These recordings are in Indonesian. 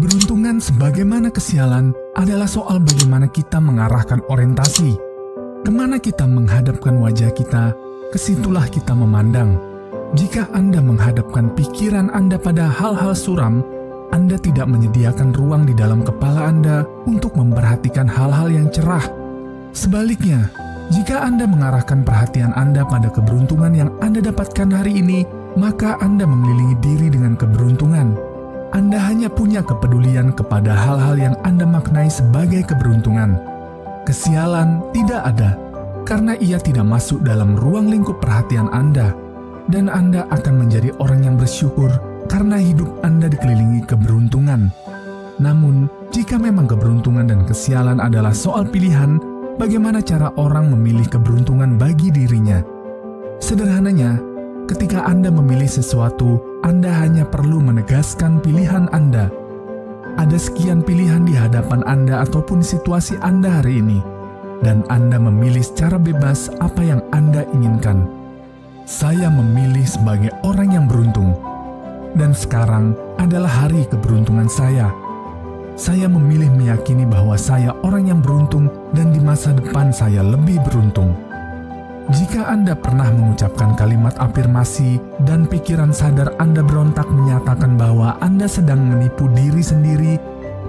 Keberuntungan sebagaimana kesialan adalah soal bagaimana kita mengarahkan orientasi. Kemana kita menghadapkan wajah kita, kesitulah kita memandang. Jika Anda menghadapkan pikiran Anda pada hal-hal suram, Anda tidak menyediakan ruang di dalam kepala Anda untuk memperhatikan hal-hal yang cerah. Sebaliknya, jika Anda mengarahkan perhatian Anda pada keberuntungan yang Anda dapatkan hari ini, maka Anda mengelilingi diri dengan keberuntungan. Anda hanya punya kepedulian kepada hal-hal yang Anda maknai sebagai keberuntungan. Kesialan tidak ada, karena ia tidak masuk dalam ruang lingkup perhatian Anda. Dan Anda akan menjadi orang yang bersyukur karena hidup Anda dikelilingi keberuntungan. Namun, jika memang keberuntungan dan kesialan adalah soal pilihan, bagaimana cara orang memilih keberuntungan bagi dirinya? Sederhananya, ketika Anda memilih sesuatu, Anda hanya perlu menegaskan pilihan Anda. Ada sekian pilihan di hadapan Anda ataupun situasi Anda hari ini, dan Anda memilih secara bebas apa yang Anda inginkan. Saya memilih sebagai orang yang beruntung, dan sekarang adalah hari keberuntungan saya. Saya memilih meyakini bahwa saya orang yang beruntung dan di masa depan saya lebih beruntung. Jika Anda pernah mengucapkan kalimat afirmasi dan pikiran sadar Anda berontak menyatakan bahwa Anda sedang menipu diri sendiri,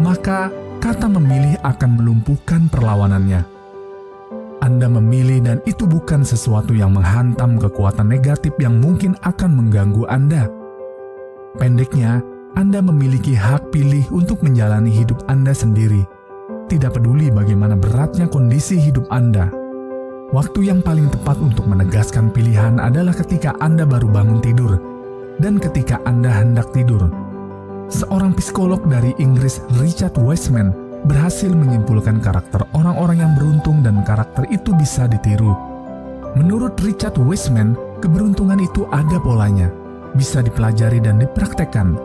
maka kata memilih akan melumpuhkan perlawanannya. Anda memilih dan itu bukan sesuatu yang menghantam kekuatan negatif yang mungkin akan mengganggu Anda. Pendeknya, Anda memiliki hak pilih untuk menjalani hidup Anda sendiri. Tidak peduli bagaimana beratnya kondisi hidup Anda. Waktu yang paling tepat untuk menegaskan pilihan adalah ketika Anda baru bangun tidur dan ketika Anda hendak tidur. Seorang psikolog dari Inggris, Richard Wiseman, berhasil menyimpulkan karakter orang-orang yang beruntung dan karakter itu bisa ditiru. Menurut Richard Wiseman, keberuntungan itu ada polanya, bisa dipelajari dan dipraktekkan.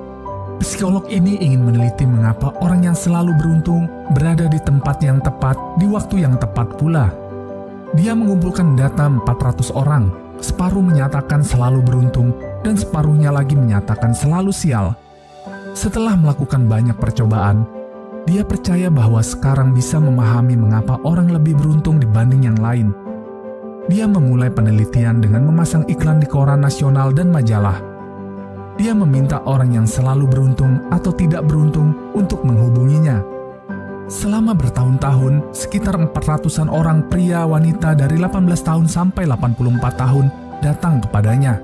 Psikolog ini ingin meneliti mengapa orang yang selalu beruntung berada di tempat yang tepat di waktu yang tepat pula. Dia mengumpulkan data 400 orang, separuh menyatakan selalu beruntung dan separuhnya lagi menyatakan selalu sial. Setelah melakukan banyak percobaan, dia percaya bahwa sekarang bisa memahami mengapa orang lebih beruntung dibanding yang lain. Dia memulai penelitian dengan memasang iklan di koran nasional dan majalah. Dia meminta orang yang selalu beruntung atau tidak beruntung untuk menghubunginya. Selama bertahun-tahun, sekitar 400-an orang pria wanita dari 18 tahun sampai 84 tahun datang kepadanya.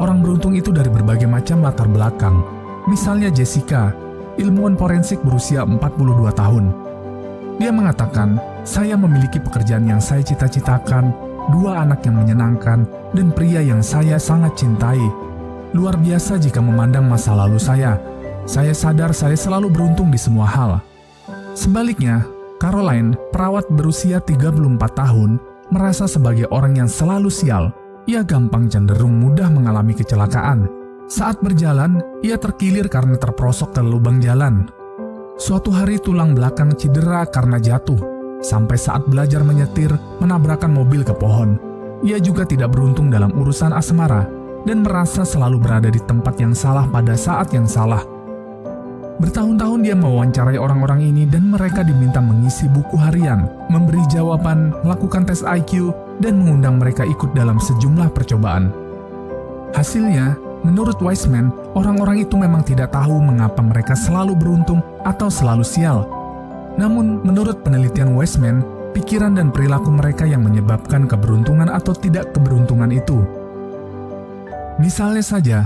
Orang beruntung itu dari berbagai macam latar belakang. Misalnya Jessica, ilmuwan forensik berusia 42 tahun. Dia mengatakan, "Saya memiliki pekerjaan yang saya cita-citakan, 2 anak yang menyenangkan, dan pria yang saya sangat cintai. Luar biasa jika memandang masa lalu saya. Saya sadar saya selalu beruntung di semua hal." Sebaliknya, Caroline, perawat berusia 34 tahun, merasa sebagai orang yang selalu sial. Ia gampang cenderung mudah mengalami kecelakaan. Saat berjalan, ia terkilir karena terperosok ke lubang jalan. Suatu hari tulang belakang cedera karena jatuh. Sampai saat belajar menyetir, menabrakkan mobil ke pohon. Ia juga tidak beruntung dalam urusan asmara dan merasa selalu berada di tempat yang salah pada saat yang salah. Bertahun-tahun dia mewawancarai orang-orang ini dan mereka diminta mengisi buku harian, memberi jawaban, melakukan tes IQ, dan mengundang mereka ikut dalam sejumlah percobaan. Hasilnya, menurut Wiseman, orang-orang itu memang tidak tahu mengapa mereka selalu beruntung atau selalu sial. Namun, menurut penelitian Wiseman, pikiran dan perilaku mereka yang menyebabkan keberuntungan atau tidak keberuntungan itu. Misalnya saja,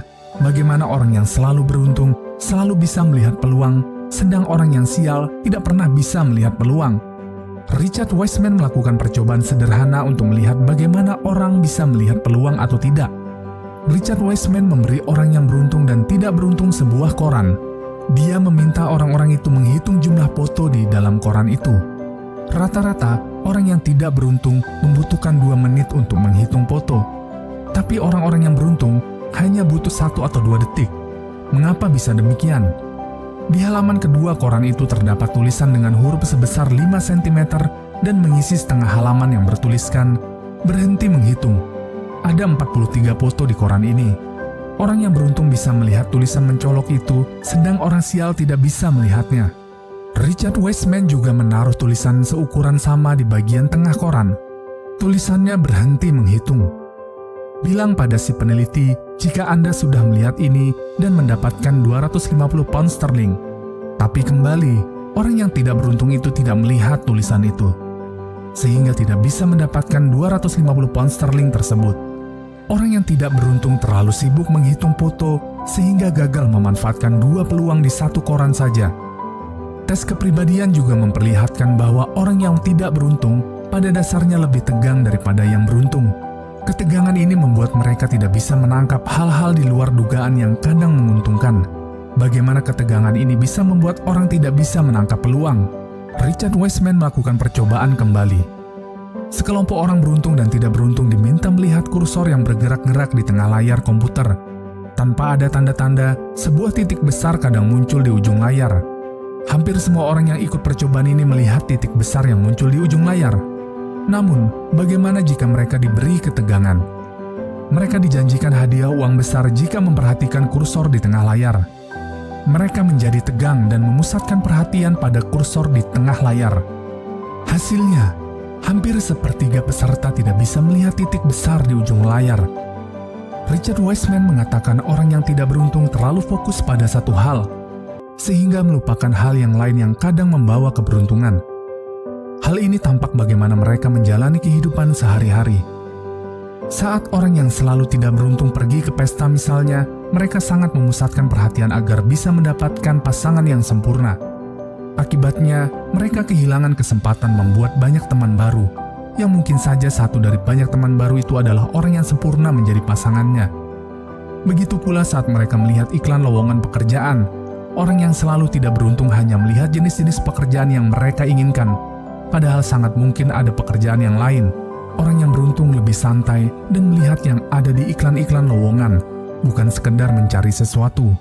bagaimana orang yang selalu beruntung selalu bisa melihat peluang, sedang orang yang sial tidak pernah bisa melihat peluang. Richard Wiseman melakukan percobaan sederhana untuk melihat bagaimana orang bisa melihat peluang atau tidak. Richard Wiseman memberi orang yang beruntung dan tidak beruntung sebuah koran. Dia meminta orang-orang itu menghitung jumlah foto di dalam koran itu. Rata-rata, orang yang tidak beruntung membutuhkan 2 menit untuk menghitung foto. Tapi orang-orang yang beruntung hanya butuh 1 atau 2 detik. Mengapa bisa demikian? Di halaman kedua koran itu terdapat tulisan dengan huruf sebesar 5 cm dan mengisi setengah halaman yang bertuliskan, "Berhenti menghitung." Ada 43 foto di koran ini. Orang yang beruntung bisa melihat tulisan mencolok itu, sedang orang sial tidak bisa melihatnya. Richard Wiseman juga menaruh tulisan seukuran sama di bagian tengah koran. Tulisannya berhenti menghitung. Bilang pada si peneliti jika Anda sudah melihat ini dan mendapatkan 250 pound sterling. Tapi kembali, orang yang tidak beruntung itu tidak melihat tulisan itu, sehingga tidak bisa mendapatkan 250 pound sterling tersebut. Orang yang tidak beruntung terlalu sibuk menghitung foto sehingga gagal memanfaatkan 2 peluang di satu koran saja. Tes kepribadian juga memperlihatkan bahwa orang yang tidak beruntung pada dasarnya lebih tegang daripada yang beruntung. Ketegangan ini membuat mereka tidak bisa menangkap hal-hal di luar dugaan yang kadang menguntungkan. Bagaimana ketegangan ini bisa membuat orang tidak bisa menangkap peluang? Richard Wiseman melakukan percobaan kembali. Sekelompok orang beruntung dan tidak beruntung diminta melihat kursor yang bergerak-gerak di tengah layar komputer. Tanpa ada tanda-tanda, sebuah titik besar kadang muncul di ujung layar. Hampir semua orang yang ikut percobaan ini melihat titik besar yang muncul di ujung layar. Namun, bagaimana jika mereka diberi ketegangan? Mereka dijanjikan hadiah uang besar jika memperhatikan kursor di tengah layar. Mereka menjadi tegang dan memusatkan perhatian pada kursor di tengah layar. Hasilnya, hampir sepertiga peserta tidak bisa melihat titik besar di ujung layar. Richard Wiseman mengatakan orang yang tidak beruntung terlalu fokus pada satu hal, sehingga melupakan hal yang lain yang kadang membawa keberuntungan. Hal ini tampak bagaimana mereka menjalani kehidupan sehari-hari. Saat orang yang selalu tidak beruntung pergi ke pesta misalnya, mereka sangat memusatkan perhatian agar bisa mendapatkan pasangan yang sempurna. Akibatnya, mereka kehilangan kesempatan membuat banyak teman baru, yang mungkin saja satu dari banyak teman baru itu adalah orang yang sempurna menjadi pasangannya. Begitu pula saat mereka melihat iklan lowongan pekerjaan, orang yang selalu tidak beruntung hanya melihat jenis-jenis pekerjaan yang mereka inginkan, padahal sangat mungkin ada pekerjaan yang lain. Orang yang beruntung lebih santai dan melihat yang ada di iklan-iklan lowongan, bukan sekedar mencari sesuatu.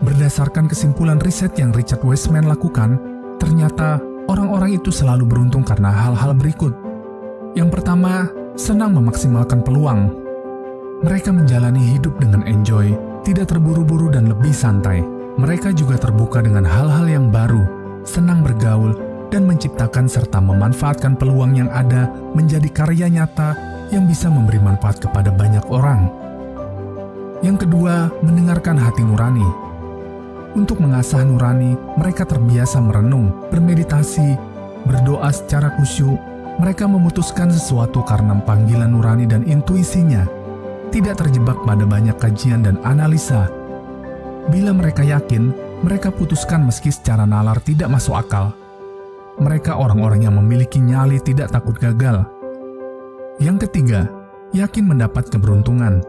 Berdasarkan kesimpulan riset yang Richard Wiseman lakukan, ternyata orang-orang itu selalu beruntung karena hal-hal berikut. Yang pertama, senang memaksimalkan peluang. Mereka menjalani hidup dengan enjoy, tidak terburu-buru dan lebih santai. Mereka juga terbuka dengan hal-hal yang baru, senang bergaul, dan menciptakan serta memanfaatkan peluang yang ada menjadi karya nyata yang bisa memberi manfaat kepada banyak orang. Yang kedua, mendengarkan hati nurani. Untuk mengasah nurani, mereka terbiasa merenung, bermeditasi, berdoa secara khusyuk. Mereka memutuskan sesuatu karena panggilan nurani dan intuisinya, tidak terjebak pada banyak kajian dan analisa. Bila mereka yakin, mereka putuskan meski secara nalar tidak masuk akal. Mereka orang-orang yang memiliki nyali tidak takut gagal. Yang ketiga, yakin mendapat keberuntungan.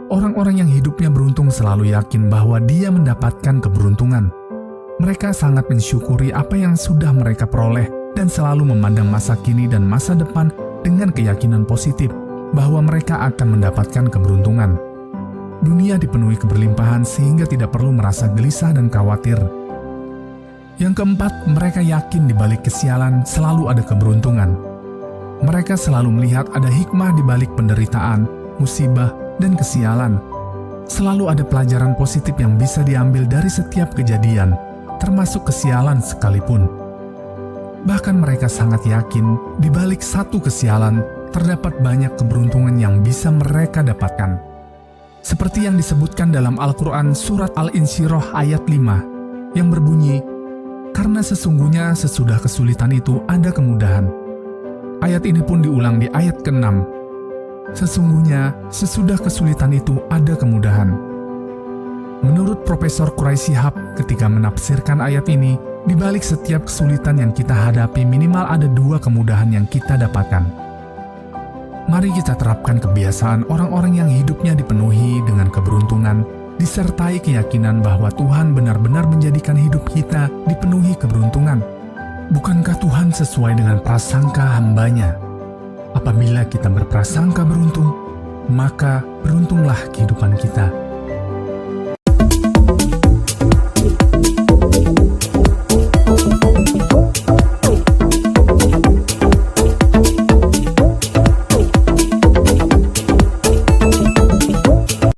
Orang-orang yang hidupnya beruntung selalu yakin bahwa dia mendapatkan keberuntungan. Mereka sangat mensyukuri apa yang sudah mereka peroleh dan selalu memandang masa kini dan masa depan dengan keyakinan positif bahwa mereka akan mendapatkan keberuntungan. Dunia dipenuhi keberlimpahan sehingga tidak perlu merasa gelisah dan khawatir. Yang keempat, mereka yakin di balik kesialan selalu ada keberuntungan. Mereka selalu melihat ada hikmah di balik penderitaan, musibah, dan kesialan. Selalu ada pelajaran positif yang bisa diambil dari setiap kejadian, termasuk kesialan sekalipun. Bahkan mereka sangat yakin di balik satu kesialan terdapat banyak keberuntungan yang bisa mereka dapatkan. Seperti yang disebutkan dalam Al-Quran Surat Al-Insyirah ayat 5, yang berbunyi, "Karena sesungguhnya sesudah kesulitan itu ada kemudahan." Ayat ini pun diulang di ayat ke-6. Sesungguhnya sesudah kesulitan itu ada kemudahan. Menurut Profesor Quraish Shihab ketika menafsirkan ayat ini, di balik setiap kesulitan yang kita hadapi minimal ada 2 kemudahan yang kita dapatkan. Mari kita terapkan kebiasaan orang-orang yang hidupnya dipenuhi dengan keberuntungan, disertai keyakinan bahwa Tuhan benar-benar menjadikan hidup kita dipenuhi keberuntungan. Bukankah Tuhan sesuai dengan prasangka hamba-Nya? Apabila kita berprasangka beruntung, maka beruntunglah kehidupan kita.